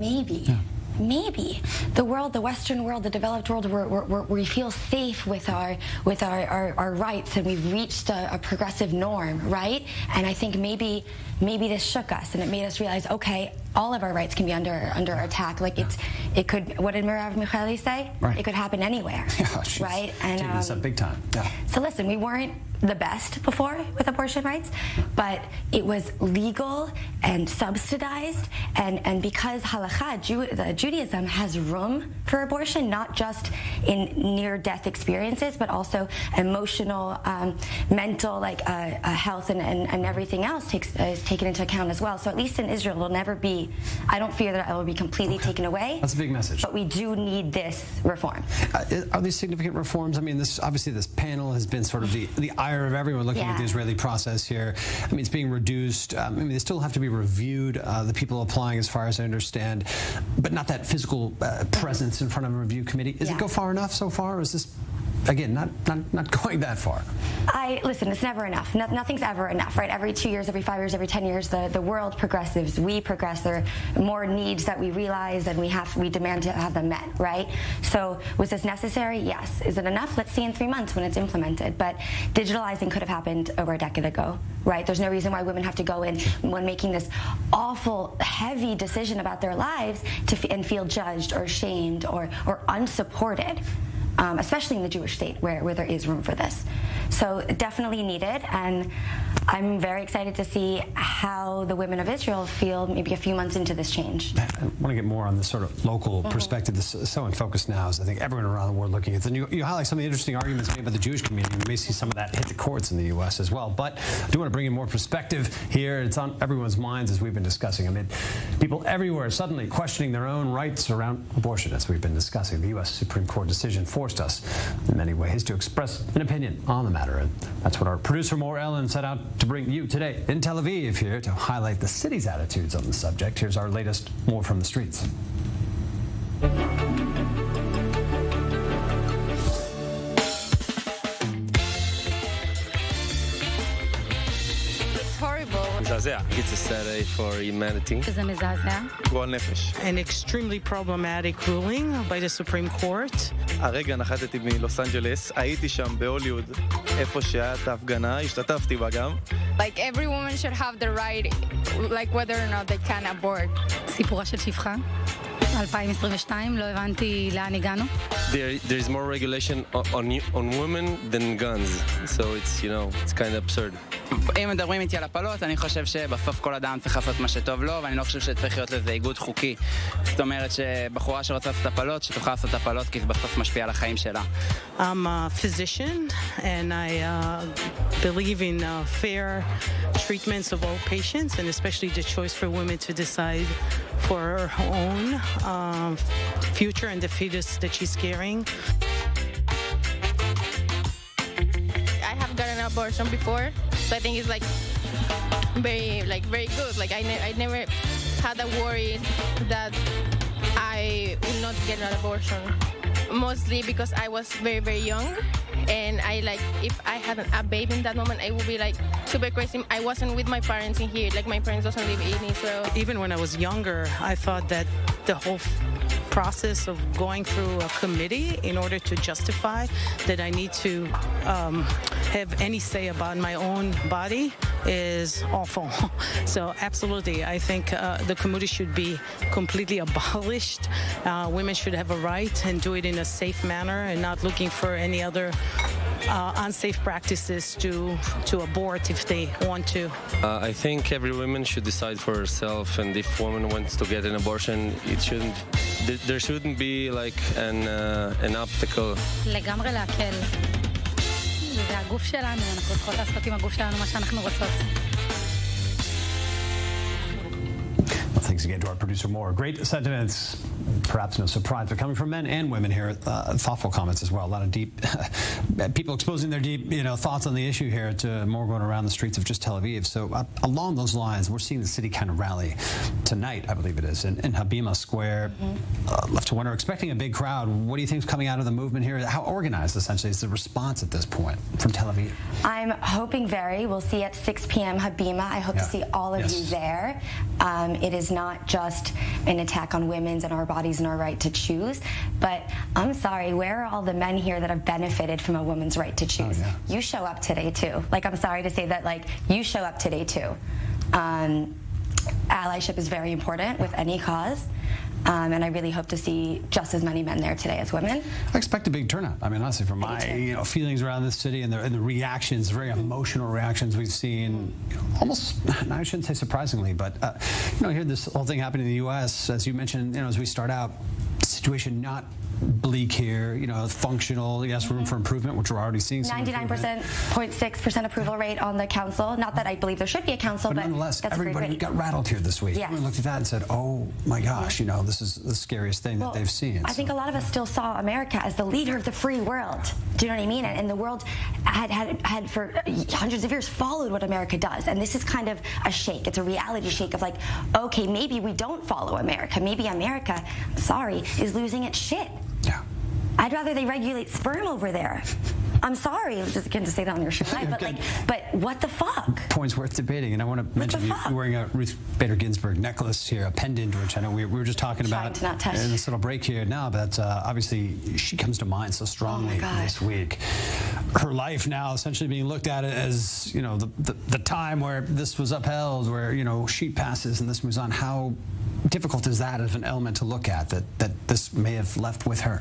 Maybe the world, the Western world, the developed world, we feel safe with our rights, and we've reached a progressive norm, right? And I think maybe this shook us, and it made us realize, okay, all of our rights can be under attack. Like it could. What did Merav Michaeli say? Right. It could happen anywhere, right? And taking this up big time. Yeah. So listen, we weren't the best before with abortion rights, but it was legal and subsidized, and because halakha, Judaism has room for abortion, not just in near-death experiences, but also emotional, mental, like health and everything else is taken into account as well. So at least in Israel, it will never be, I don't fear that it will be completely taken away. That's a big message. But we do need this reform. Are these significant reforms? I mean, obviously this panel has been sort of the ire of everyone looking at the Israeli process here. I mean, it's being reduced. I mean, they still have to be reviewed, the people applying, as far as I understand, but not that physical presence in front of a review committee. Does it go far enough so far, or is this, again, not going that far? Listen, it's never enough. Nothing's ever enough, right? Every 2 years, every 5 years, every 10 years, the world progresses. We progress. There are more needs that we realize, and we demand to have them met, right? So was this necessary? Yes. Is it enough? Let's see in 3 months when it's implemented. But digitalizing could have happened over a decade ago, right? There's no reason why women have to go in when making this awful, heavy decision about their lives and feel judged or shamed or unsupported. Especially in the Jewish state where there is room for this. So definitely needed, and I'm very excited to see how the women of Israel feel maybe a few months into this change. I want to get more on this sort of local perspective. This is so in focus now, as I think everyone around the world looking at it. And you highlight some of the interesting arguments made by the Jewish community. We may see some of that hit the courts in the U.S. as well. But I do want to bring in more perspective here. It's on everyone's minds as we've been discussing. I mean, people everywhere suddenly questioning their own rights around abortion, as we've been discussing. The U.S. Supreme Court decision forced us in many ways to express an opinion on the matter, and that's what our producer Mor Ellen set out to bring you today in Tel Aviv, here to highlight the city's attitudes on the subject. Here's our latest More from the Streets. It's a Saturday for humanity. An extremely problematic ruling by the Supreme Court. הרגע נחתתי מלוס אנג'לס, הייתי שם בהוליווד, איפה שהיה את ההפגנה, השתתפתי בה גם. Like every woman should have the right, like whether or not they can abort. סיפורה של שפחה, 2022, לא הבנתי לאן הגענו. There is more regulation on women than guns, so it's, it's kind of absurd. אם מדברים איתי על הפלות, אני חושב שבסוף כל אדם צריך לעשות מה שטוב לו, ואני לא חושב שצריך להיות לזה איגוד חוקי. זאת אומרת שבחורה שרוצה לעשות הפלות, שתוכל לעשות הפלות, כי זה בסוף משפיע על החיים שלה. I'm a physician, and I believe in fair treatments of all patients, and especially the choice for women to decide for her own future and the fetus that she's carrying. I have gotten an abortion before, so I think it's very good. Like I never had a worry that I will not get an abortion. Mostly because I was very, very young, and if I had a baby in that moment, I would be super crazy. I wasn't with my parents in here. My parents doesn't live in Israel. Even when I was younger, I thought that the whole process of going through a committee in order to justify that I need to have any say about my own body is awful. So absolutely, I think the committee should be completely abolished. Women should have a right and do it in a safe manner and not looking for any other unsafe practices to abort if they want to. I think every woman should decide for herself, and if a woman wants to get an abortion, there shouldn't be an obstacle. לגמרי להקל. זה הגוף שלנו, אנחנו צריכות לעשות עם הגוף שלנו מה שאנחנו רוצות. Thanks again to our producer, Mor. Great sentiments, perhaps no surprise, but coming from men and women here. Thoughtful comments as well. A lot of deep people exposing their deep, thoughts on the issue here to more going around the streets of just Tel Aviv. So along those lines, we're seeing the city kind of rally tonight, I believe it is, in Habima Square. Left to wonder, expecting a big crowd. What do you think is coming out of the movement here? How organized, essentially, is the response at this point from Tel Aviv? I'm hoping we'll see at 6 p.m. Habima. I hope to see all of you there. It is not just an attack on women's and our bodies and our right to choose, but I'm sorry, where are all the men here that have benefited from a woman's right to choose? Oh, yeah. You show up today too. Like, I'm sorry to say that, like, you show up today too. Allyship is very important with any cause. And I really hope to see just as many men there today as women. I expect a big turnout. I mean, honestly, from my feelings around this city and the reactions, very emotional reactions we've seen, almost, I shouldn't say surprisingly, but here this whole thing happening in the U.S., as you mentioned, as we start out, situation not bleak here, functional, yes, room for improvement, which we're already seeing. 99.6% approval rate on the council. Not that I believe there should be a council, but nonetheless, that's everybody got rattled here this week. Yes. Everyone looked at that and said, oh my gosh, this is the scariest thing that they've seen. I think a lot of us still saw America as the leader of the free world. Do you know what I mean? And the world had for hundreds of years followed what America does. And this is kind of a shake. It's a reality shake of like, okay, maybe we don't follow America. Maybe America, sorry, is losing its shit. Yeah. I'd rather they regulate sperm over there. I'm sorry, just going to say that on your show, but what the fuck? Points worth debating, and I want to mention you're wearing a Ruth Bader Ginsburg necklace here, a pendant, which I know we were just talking about in this little break here now, but obviously she comes to mind so strongly this week. Her life now essentially being looked at as, the time where this was upheld, where, she passes and this moves on. How difficult is that as an element to look at, that this may have left with her?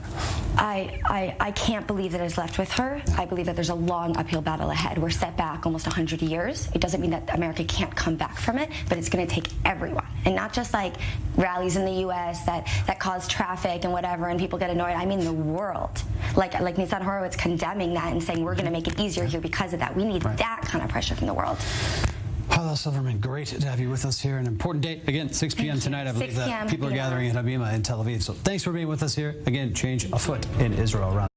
I can't believe that it's left with her. I believe that there's a long uphill battle ahead. We're set back almost 100 years. It doesn't mean that America can't come back from it, but it's going to take everyone. And not just like rallies in the U.S. that cause traffic and whatever and people get annoyed. I mean the world. Like Nitzan Horowitz condemning that and saying we're going to make it easier here because of that. We need that kind of pressure from the world. Hallel Silverman, great to have you with us here. An important date. Again, 6 p.m. tonight. I believe that people are gathering at Habima in Tel Aviv. So thanks for being with us here. Again, change afoot in Israel around